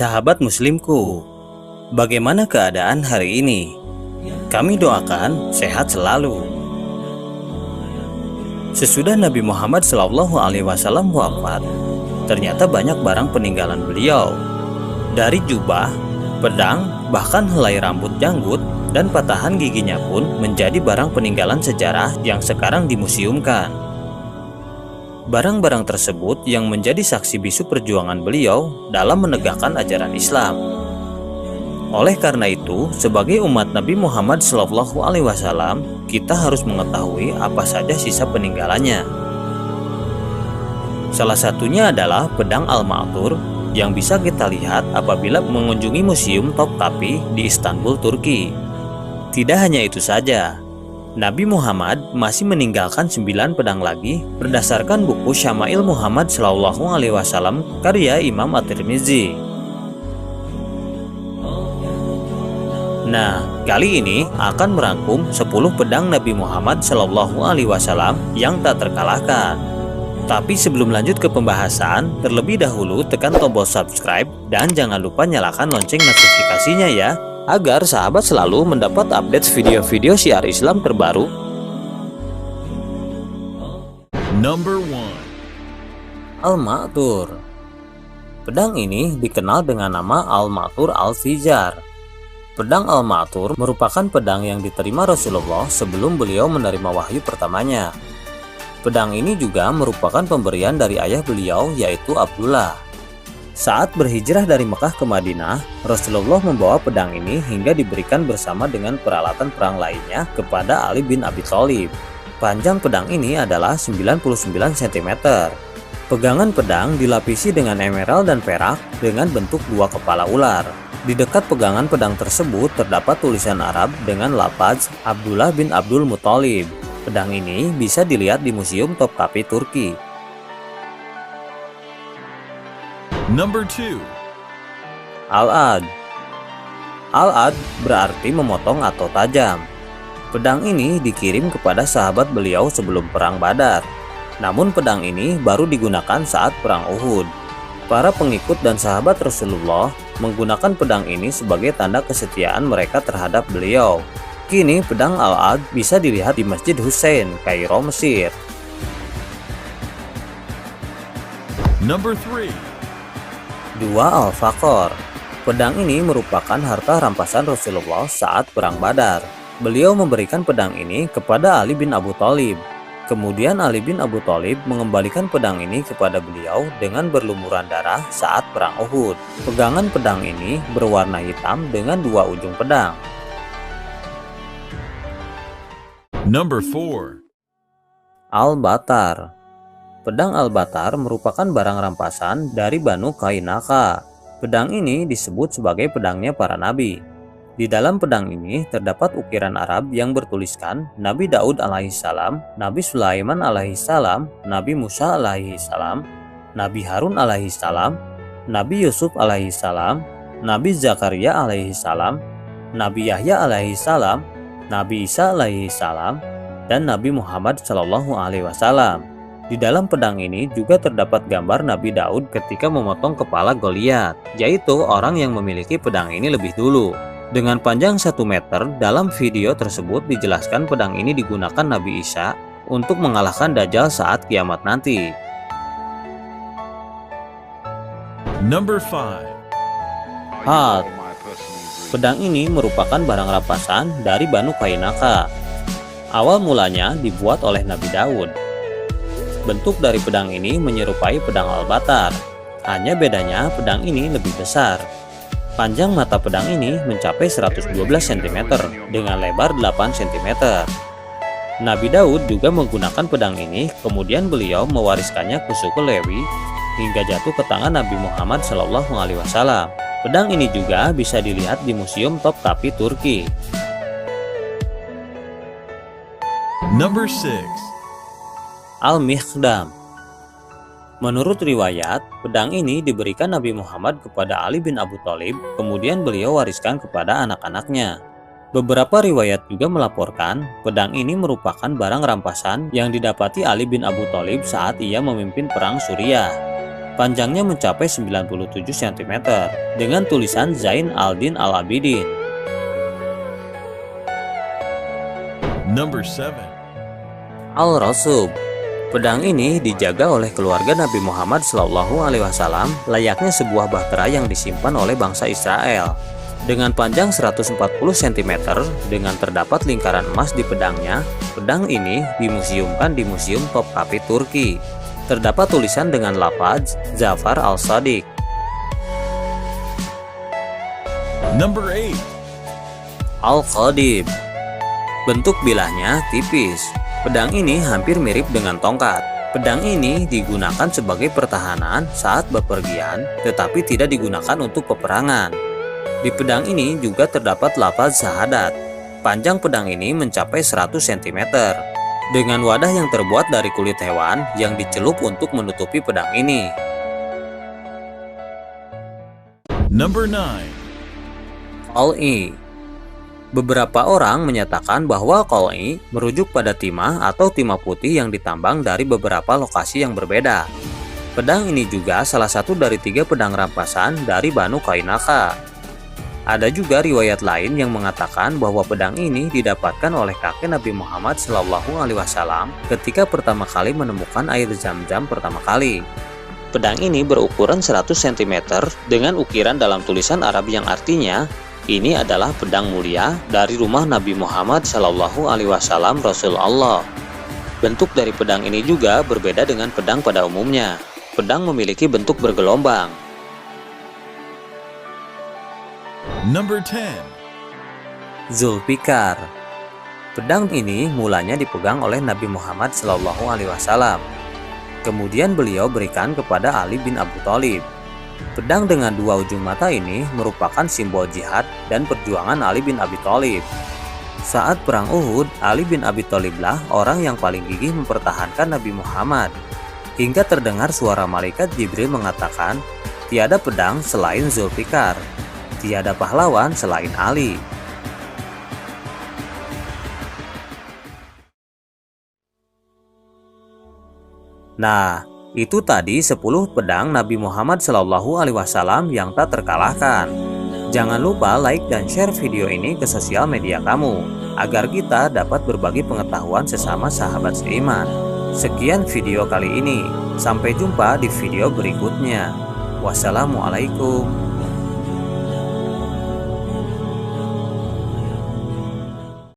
sahabat muslimku, bagaimana keadaan hari ini? Kami doakan sehat selalu. Sesudah Nabi Muhammad SAW wafat, ternyata banyak barang peninggalan beliau. Dari jubah, pedang, bahkan helai rambut janggut dan patahan giginya pun menjadi barang peninggalan sejarah yang sekarang dimuseumkan. Barang-barang tersebut yang menjadi saksi bisu perjuangan beliau dalam menegakkan ajaran Islam. Oleh karena itu, sebagai umat Nabi Muhammad SAW, kita harus mengetahui apa saja sisa peninggalannya. Salah satunya adalah pedang Al-Ma'thur yang bisa kita lihat apabila mengunjungi Museum Topkapi di Istanbul, Turki. Tidak hanya itu saja, Nabi Muhammad masih meninggalkan 9 pedang lagi berdasarkan buku Syama'il Muhammad SAW karya Imam At-Tirmizi. Nah, kali ini akan merangkum 10 pedang Nabi Muhammad SAW yang tak terkalahkan. Tapi sebelum lanjut ke pembahasan, terlebih dahulu tekan tombol subscribe dan jangan lupa nyalakan lonceng notifikasinya ya, agar sahabat selalu mendapat update video-video syiar Islam terbaru. Number 1. Al-Ma'thur. Pedang ini dikenal dengan nama Al-Ma'thur Al-Fijar. Pedang Al-Ma'thur merupakan pedang yang diterima Rasulullah sebelum beliau menerima wahyu pertamanya. Pedang ini juga merupakan pemberian dari ayah beliau, yaitu Abdullah. Saat berhijrah dari Mekah ke Madinah, Rasulullah membawa pedang ini hingga diberikan bersama dengan peralatan perang lainnya kepada Ali bin Abi Thalib. Panjang pedang ini adalah 99 cm. Pegangan pedang dilapisi dengan emerald dan perak dengan bentuk 2 kepala ular. Di dekat pegangan pedang tersebut terdapat tulisan Arab dengan lafaz Abdullah bin Abdul Muthalib. Pedang ini bisa dilihat di Museum Topkapi, Turki. Number 2. Al-Ad. Al-Ad berarti memotong atau tajam. Pedang ini dikirim kepada sahabat beliau sebelum perang Badar. Namun pedang ini baru digunakan saat perang Uhud. Para pengikut dan sahabat Rasulullah menggunakan pedang ini sebagai tanda kesetiaan mereka terhadap beliau. Kini pedang Al-Ad bisa dilihat di Masjid Hussein, Kairo, Mesir. Number 3. 2. Al-Faqor. Pedang ini merupakan harta rampasan Rasulullah saat perang Badar. Beliau memberikan pedang ini kepada Ali bin Abu Thalib. Kemudian Ali bin Abu Thalib mengembalikan pedang ini kepada beliau dengan berlumuran darah saat perang Uhud. Pegangan pedang ini berwarna hitam dengan 2 ujung pedang. Number 4. Al-Batar. Pedang Al-Batar merupakan barang rampasan dari Banu Qainqa. Pedang ini disebut sebagai pedangnya para nabi. Di dalam pedang ini terdapat ukiran Arab yang bertuliskan Nabi Daud alaihissalam, Nabi Sulaiman alaihissalam, Nabi Musa alaihissalam, Nabi Harun alaihissalam, Nabi Yusuf alaihissalam, Nabi Zakaria alaihissalam, Nabi Yahya alaihissalam, Nabi Isa alaihissalam, dan Nabi Muhammad SAW. Di dalam pedang ini juga terdapat gambar Nabi Daud ketika memotong kepala Goliat, yaitu orang yang memiliki pedang ini lebih dulu. Dengan panjang 1 meter, dalam video tersebut dijelaskan pedang ini digunakan Nabi Isa untuk mengalahkan Dajjal saat kiamat nanti. Number 5. Had. Pedang ini merupakan barang rampasan dari Banu Qainqa. Awal mulanya dibuat oleh Nabi Daud. Bentuk dari pedang ini menyerupai pedang Al-Batar. Hanya bedanya pedang ini lebih besar. Panjang mata pedang ini mencapai 112 cm dengan lebar 8 cm. Nabi Daud juga menggunakan pedang ini, kemudian beliau mewariskannya ke suku Lewi hingga jatuh ke tangan Nabi Muhammad SAW. Pedang ini juga bisa dilihat di Museum Topkapi, Turki. Number 6. Al-Mikhdam. Menurut riwayat, pedang ini diberikan Nabi Muhammad kepada Ali bin Abu Thalib, kemudian beliau wariskan kepada anak-anaknya. Beberapa riwayat juga melaporkan pedang ini merupakan barang rampasan yang didapati Ali bin Abu Thalib saat ia memimpin perang Suriah. Panjangnya mencapai 97 cm dengan tulisan Zain al-Din al-Abidin. Number 7. Al-Rasub. Pedang ini dijaga oleh keluarga Nabi Muhammad SAW layaknya sebuah bahtera yang disimpan oleh bangsa Israel. Dengan panjang 140 cm dengan terdapat lingkaran emas di pedangnya, pedang ini dimuseumkan di Museum Topkapi Turki. Terdapat tulisan dengan lafaz Zafar al-Sadiq. Number 8. Al-Qadib. Bentuk bilahnya tipis. Pedang ini hampir mirip dengan tongkat. Pedang ini digunakan sebagai pertahanan saat bepergian, tetapi tidak digunakan untuk peperangan. Di pedang ini juga terdapat lafaz syahadat. Panjang pedang ini mencapai 100 cm. Dengan wadah yang terbuat dari kulit hewan yang dicelup untuk menutupi pedang ini. Number 9. Qol'i. Beberapa orang menyatakan bahwa qol'i merujuk pada timah atau timah putih yang ditambang dari beberapa lokasi yang berbeda. Pedang ini juga salah satu dari 3 pedang rampasan dari Banu Qainaqah. Ada juga riwayat lain yang mengatakan bahwa pedang ini didapatkan oleh kakek Nabi Muhammad SAW ketika pertama kali menemukan air Zam-Zam pertama kali. Pedang ini berukuran 100 cm dengan ukiran dalam tulisan Arab yang artinya ini adalah pedang mulia dari rumah Nabi Muhammad SAW Rasul Allah. Bentuk dari pedang ini juga berbeda dengan pedang pada umumnya. Pedang memiliki bentuk bergelombang. Number 10. Zulfikar. Pedang ini mulanya dipegang oleh Nabi Muhammad SAW. Kemudian beliau berikan kepada Ali bin Abi Thalib. Pedang dengan 2 ujung mata ini merupakan simbol jihad dan perjuangan Ali bin Abi Thalib. Saat perang Uhud, Ali bin Abi Thaliblah orang yang paling gigih mempertahankan Nabi Muhammad. Hingga terdengar suara malaikat Jibril mengatakan, tiada pedang selain Zulfikar, tiada pahlawan selain Ali. Nah, itu tadi 10 pedang Nabi Muhammad SAW yang tak terkalahkan. Jangan lupa like dan share video ini ke sosial media kamu, agar kita dapat berbagi pengetahuan sesama sahabat seiman. Sekian video kali ini, sampai jumpa di video berikutnya. Wassalamualaikum.